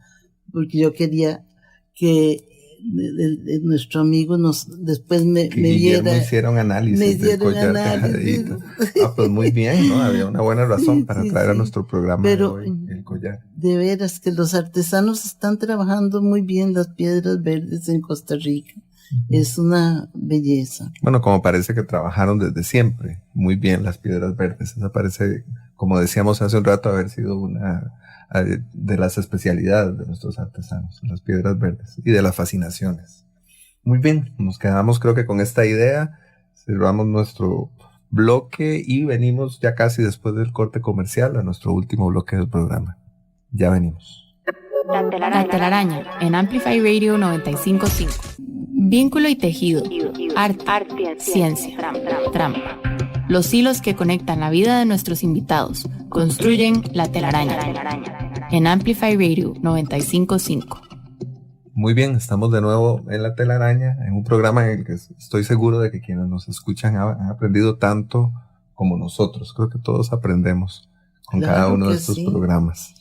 porque yo quería que nuestro amigo después me diera. Me hicieron análisis del collar de jadeíta. Pues muy bien, ¿no? Había una buena razón para traer a nuestro programa de hoy el collar. De veras que los artesanos están trabajando muy bien las piedras verdes en Costa Rica. Es una belleza. Bueno, como parece que trabajaron desde siempre muy bien las piedras verdes. Esa parece, como decíamos hace un rato, haber sido una de las especialidades de nuestros artesanos, las piedras verdes y de las fascinaciones. Muy bien, nos quedamos creo que con esta idea, cerramos nuestro bloque y venimos ya casi después del corte comercial a nuestro último bloque del programa. Ya venimos. La telaraña en Amplify Radio 95.5. Vínculo y tejido, arte, ciencia, trampa. Los hilos que conectan la vida de nuestros invitados construyen la telaraña en Amplify Radio 95.5. Muy bien, estamos de nuevo en la telaraña, en un programa en el que estoy seguro de que quienes nos escuchan han aprendido tanto como nosotros. Creo que todos aprendemos con cada uno de estos programas.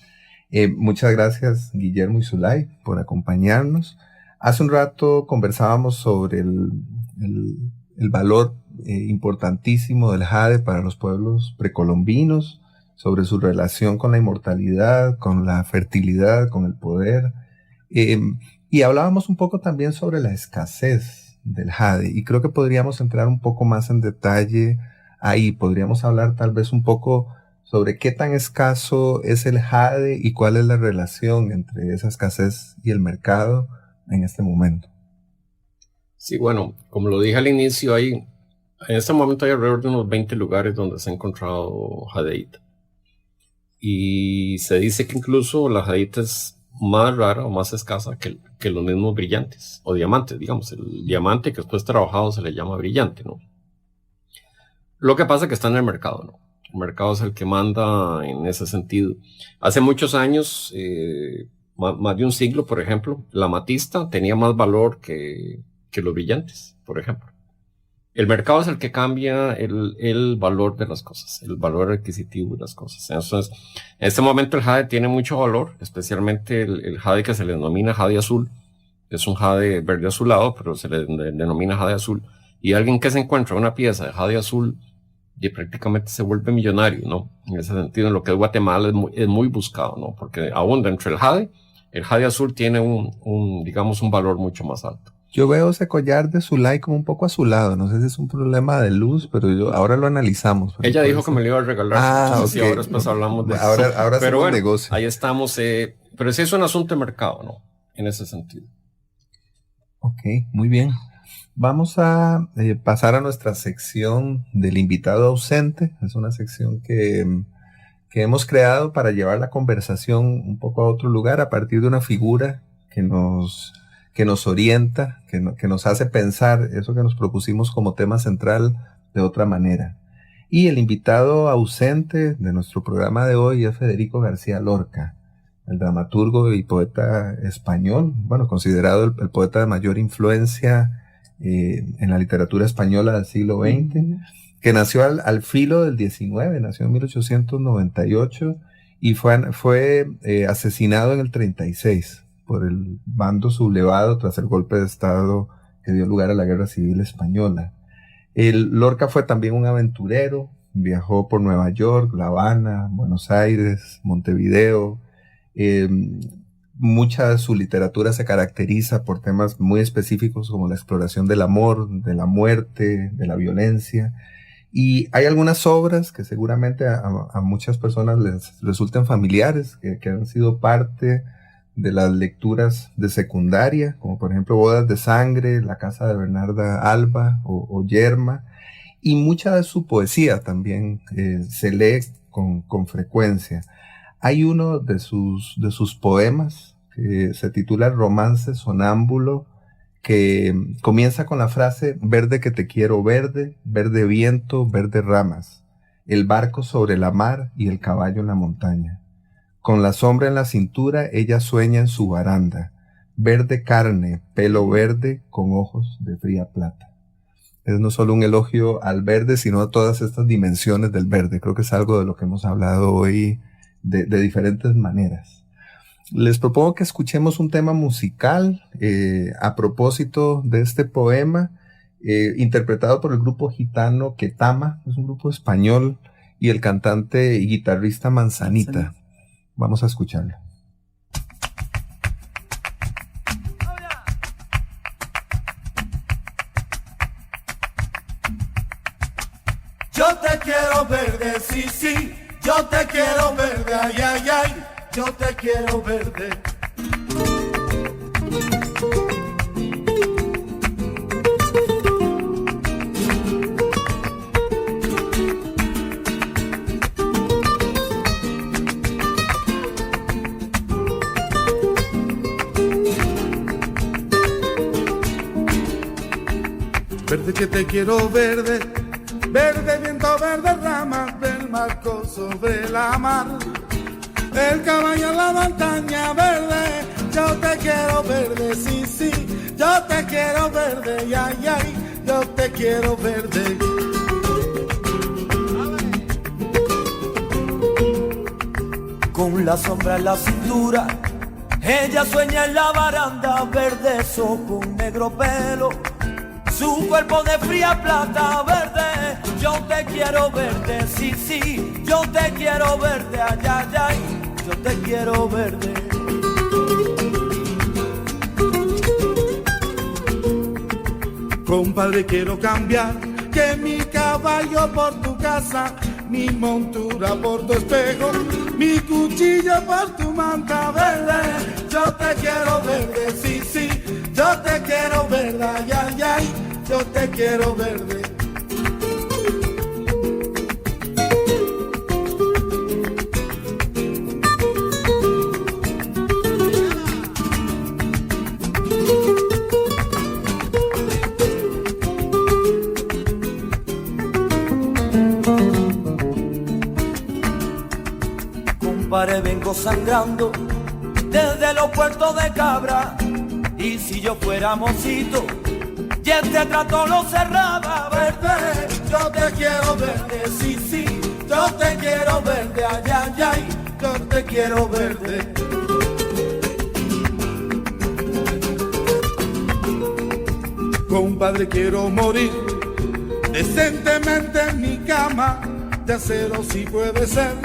Muchas gracias, Guillermo y Zulay, por acompañarnos. Hace un rato conversábamos sobre el valor importantísimo del jade para los pueblos precolombinos, sobre su relación con la inmortalidad, con la fertilidad, con el poder. Y hablábamos un poco también sobre la escasez del jade, y creo que podríamos entrar un poco más en detalle ahí. Podríamos hablar tal vez un poco sobre qué tan escaso es el jade y cuál es la relación entre esa escasez y el mercado en este momento. Sí, bueno, como lo dije al inicio, en este momento hay alrededor de unos 20 lugares donde se ha encontrado jadeíta. Y se dice que incluso la jadeíta es más rara o más escasa que los mismos brillantes o diamantes, digamos. El diamante que después trabajado se le llama brillante, ¿no? Lo que pasa es que está en el mercado, ¿no? El mercado es el que manda en ese sentido. Hace muchos años, más de un siglo, por ejemplo, la amatista tenía más valor que los brillantes, por ejemplo. El mercado es el que cambia el valor de las cosas, el valor adquisitivo de las cosas. Entonces, en este momento el jade tiene mucho valor, especialmente el jade que se le denomina jade azul, que es un jade verde azulado, pero se le denomina jade azul. Y alguien que se encuentra una pieza de jade azul y prácticamente se vuelve millonario, ¿no? En ese sentido, en lo que es Guatemala es muy buscado, ¿no? Porque aún dentro del jade azul tiene digamos, un valor mucho más alto. Yo veo ese collar de Zulay como un poco azulado. No sé si es un problema de luz, pero ahora lo analizamos. Ella dijo que me lo iba a regalar. Okay. Sí, ahora después hablamos de eso. Ahora pero bueno, negocio. Ahí estamos. Pero sí es un asunto de mercado, ¿no? En ese sentido. Ok, muy bien. Vamos a pasar a nuestra sección del invitado ausente. Es una sección que hemos creado para llevar la conversación un poco a otro lugar a partir de una figura que nos orienta, que nos hace pensar eso que nos propusimos como tema central de otra manera. Y el invitado ausente de nuestro programa de hoy es Federico García Lorca, el dramaturgo y poeta español, bueno, considerado el poeta de mayor influencia en la literatura española del siglo XX, que nació al filo del XIX, nació en 1898 y fue asesinado en el 36 por el bando sublevado tras el golpe de Estado que dio lugar a la Guerra Civil Española. Lorca fue también un aventurero, viajó por Nueva York, La Habana, Buenos Aires, Montevideo. Mucha de su literatura se caracteriza por temas muy específicos como la exploración del amor, de la muerte, de la violencia. Y hay algunas obras que seguramente a muchas personas les resulten familiares, que han sido parte de las lecturas de secundaria, como por ejemplo Bodas de Sangre, La Casa de Bernarda Alba o Yerma. Y mucha de su poesía también se lee con frecuencia. Hay uno de sus poemas que se titula Romance Sonámbulo, que comienza con la frase: verde que te quiero verde, verde viento, verde ramas, el barco sobre la mar y el caballo en la montaña. Con la sombra en la cintura ella sueña en su baranda, verde carne, pelo verde, con ojos de fría plata. Es no solo un elogio al verde, sino a todas estas dimensiones del verde. Creo que es algo de lo que hemos hablado hoy de diferentes maneras. Les propongo que escuchemos un tema musical a propósito de este poema, interpretado por el grupo gitano Ketama, es un grupo español, y el cantante y guitarrista Manzanita. Vamos a escucharlo. Yo te quiero verde, sí, sí. Yo te quiero verde, ay, ay, ay. Yo te quiero verde. Verde que te quiero verde, verde viento, verde ramas del marco sobre la mar, el caballo en la montaña verde. Yo te quiero verde, sí, sí, yo te quiero verde, ay, ay, ay, yo te quiero verde. Con la sombra en la cintura, ella sueña en la baranda, verde ojos, negro pelo, su cuerpo de fría plata verde. Yo te quiero verde, sí, sí, yo te quiero verde, ay, ay, ay, yo te quiero verde. Compadre, quiero cambiar, que mi caballo por tu casa, mi montura por tu espejo, mi cuchillo por tu manta verde. Yo te quiero verde, sí, sí, yo te quiero verde, ay, ay, ay, yo te quiero verde. Compadre, vengo sangrando desde los puertos de Cabra, y si yo fuera mocito y este trato lo cerraba verde. Yo te quiero verde, sí, sí, yo te quiero verde, ay, ay, ay, yo te quiero verde. Compadre, quiero morir decentemente en mi cama de acero, si puede ser,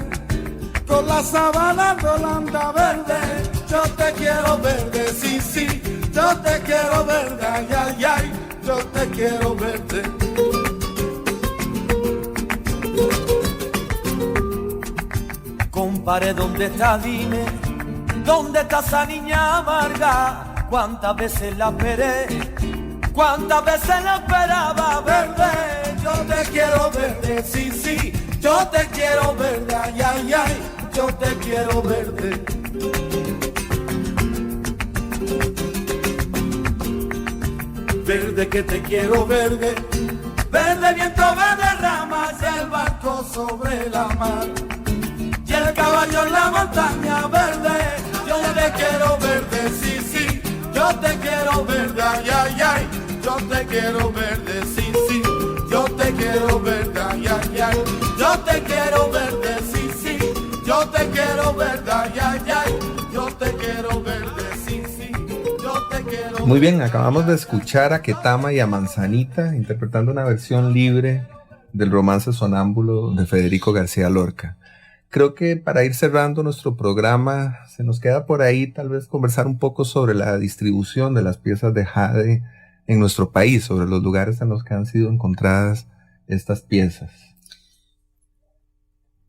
con la sabana rolanda verde. Yo te quiero verde, sí, sí, yo te quiero verde, ay, ay, ay, yo te quiero verde. Compadre, ¿dónde está? Dime, ¿dónde está esa niña amarga? ¿Cuántas veces la esperé cuántas veces lo esperaba, verde. Yo te quiero verde, sí, sí. Yo te quiero verde, ay, ay, ay. Yo te quiero verde. Verde que te quiero verde. Verde viento, verde ramas, el barco sobre la mar y el caballo en la montaña, verde. Yo te quiero verde, sí, sí. Yo te quiero verde, ay, ay, ay. Yo te quiero verde, sí, sí. Yo te quiero verde, ay, ay, ay. Yo te quiero verde, sí, sí. Yo te quiero verde, ay, ay, ay. Yo te quiero verde, sí, sí. Yo te quiero. Muy bien, acabamos de escuchar a Ketama y a Manzanita interpretando una versión libre del romance sonámbulo de Federico García Lorca. Creo que para ir cerrando nuestro programa, se nos queda por ahí tal vez conversar un poco sobre la distribución de las piezas de jade en nuestro país, sobre los lugares en los que han sido encontradas estas piezas.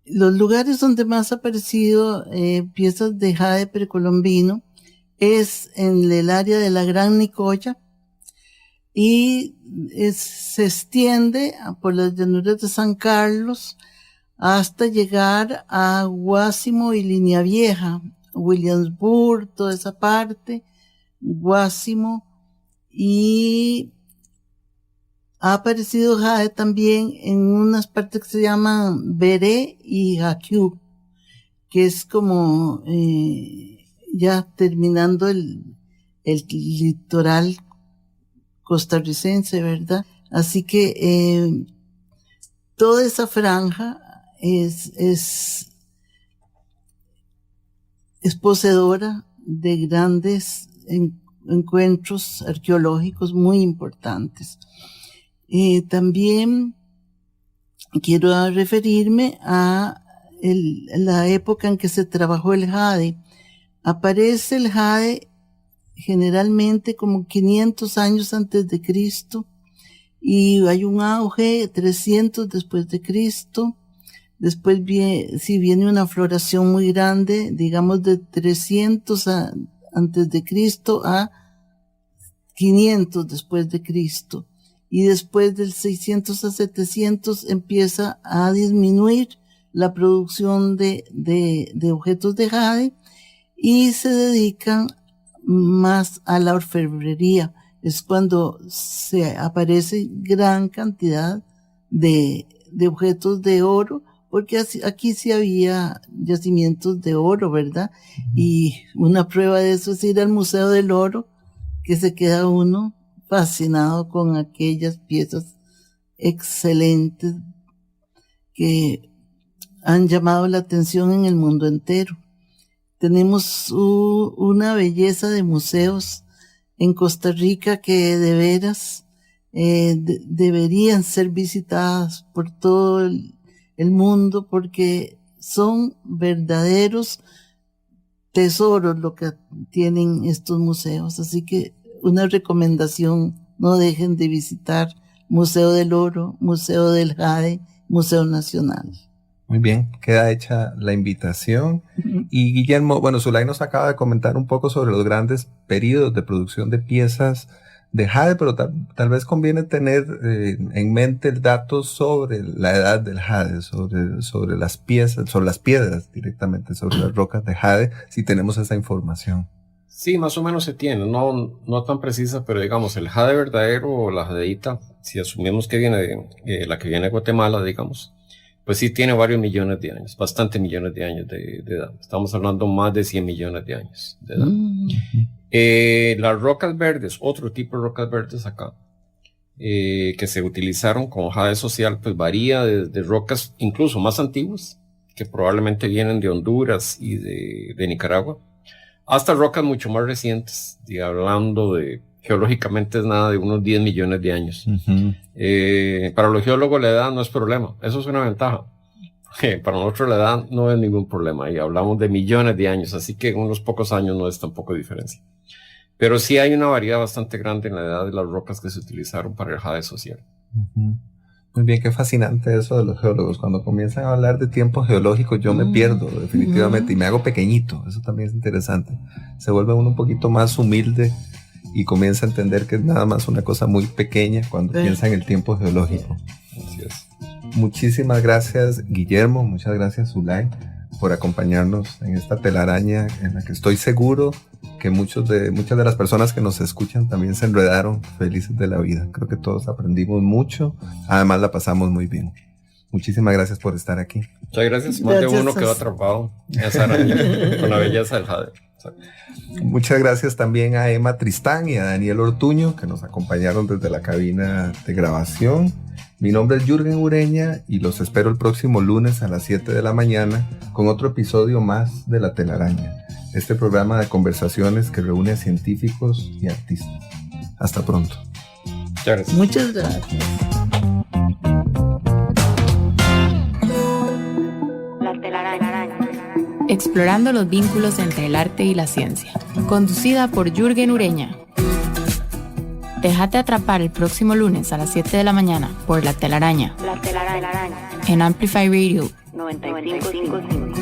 Los lugares donde más ha aparecido piezas de jade precolombino es en el área de la Gran Nicoya y se extiende por las llanuras de San Carlos hasta llegar a Guásimo y Línea Vieja, Williamsburg, toda esa parte, Guásimo, y ha aparecido jade también en unas partes que se llaman Beré y Jaquiú, que es como ya terminando el litoral costarricense, ¿verdad? Así que toda esa franja es poseedora de grandes encuentros arqueológicos muy importantes. También quiero referirme a la época en que se trabajó el jade. Aparece el jade generalmente como 500 años antes de Cristo y hay un auge 300 después de Cristo. Después viene una floración muy grande, digamos de 300 antes de Cristo a 500 después de Cristo. Y después del 600 a 700 empieza a disminuir la producción de objetos de jade y se dedican más a la orfebrería. Es cuando se aparece gran cantidad de objetos de oro, porque aquí sí había yacimientos de oro, ¿verdad? Y una prueba de eso es ir al Museo del Oro, que se queda uno fascinado con aquellas piezas excelentes que han llamado la atención en el mundo entero. Tenemos una belleza de museos en Costa Rica que de veras deberían ser visitadas por todo el mundo porque son verdaderos tesoros lo que tienen estos museos. Así que una recomendación, no dejen de visitar Museo del Oro, Museo del Jade, Museo Nacional. Muy bien, queda hecha la invitación. Y Guillermo, bueno, Zulay nos acaba de comentar un poco sobre los grandes periodos de producción de piezas de jade, pero tal vez conviene tener en mente el dato sobre la edad del jade, sobre las piezas, sobre las piedras directamente, sobre las rocas de jade, si tenemos esa información. Sí, más o menos se tiene, no tan precisa, pero digamos, el jade verdadero o la jadeíta, si asumimos que viene la que viene de Guatemala, digamos, pues sí tiene varios millones de años, bastantes millones de años de edad. Estamos hablando más de 100 millones de años de edad. Las rocas verdes, otro tipo de rocas verdes acá, que se utilizaron como jade social, pues varía desde rocas incluso más antiguas, que probablemente vienen de Honduras y de Nicaragua, hasta rocas mucho más recientes, hablando de, geológicamente es nada de unos 10 millones de años. Para los geólogos la edad no es problema, eso es una ventaja. Para nosotros la edad no es ningún problema y hablamos de millones de años, así que en unos pocos años no es tampoco diferencia. Pero sí hay una variedad bastante grande en la edad de las rocas que se utilizaron para el jade social. Muy bien, qué fascinante eso de los geólogos. Cuando comienzan a hablar de tiempo geológico yo me pierdo definitivamente y me hago pequeñito. Eso también es interesante. Se vuelve uno un poquito más humilde y comienza a entender que es nada más una cosa muy pequeña cuando piensa en el tiempo geológico. Así es. Muchísimas gracias, Guillermo, muchas gracias, Zulay, por acompañarnos en esta telaraña en la que estoy seguro que muchas de las personas que nos escuchan también se enredaron felices de la vida. Creo que todos aprendimos mucho, además la pasamos muy bien. Muchísimas gracias por estar aquí. Muchas gracias. Más de uno quedó atrapado en esa araña con la belleza del jade. Muchas gracias también a Emma Tristán y a Daniel Ortuño, que nos acompañaron desde la cabina de grabación. Mi nombre es Jürgen Ureña y los espero el próximo lunes a las 7 de la mañana con otro episodio más de La Telaraña, este programa de conversaciones que reúne a científicos y artistas. Hasta pronto. Muchas gracias. Muchas gracias. Explorando los vínculos entre el arte y la ciencia. Conducida por Jürgen Ureña. Déjate atrapar el próximo lunes a las 7 de la mañana por La Telaraña. En Amplify Radio 95.5.